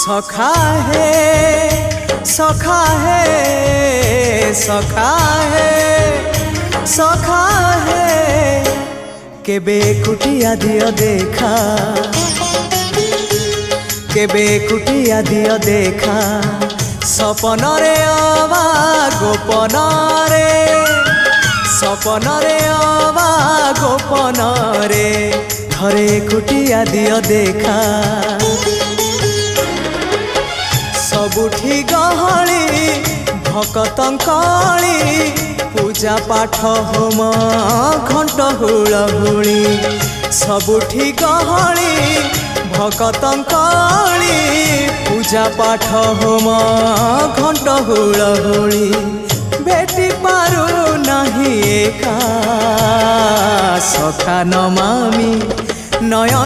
सखा है सखा है सखा है सखा है केबे कुटिया दियो देखा केबे कुटिया दियो देखा सपन रे अबा गोपन रे सपन रे अबा गोपन रे थरे कुटिया दियो देखा सबुठी गहली भकतंकली पूजा पाठ होम घंट हुलहुली सबुठी गहली भकतंकली पूजा पाठ होम घंट हुलहुली भेटी पारु नहीं एका सखा नमामि नयन।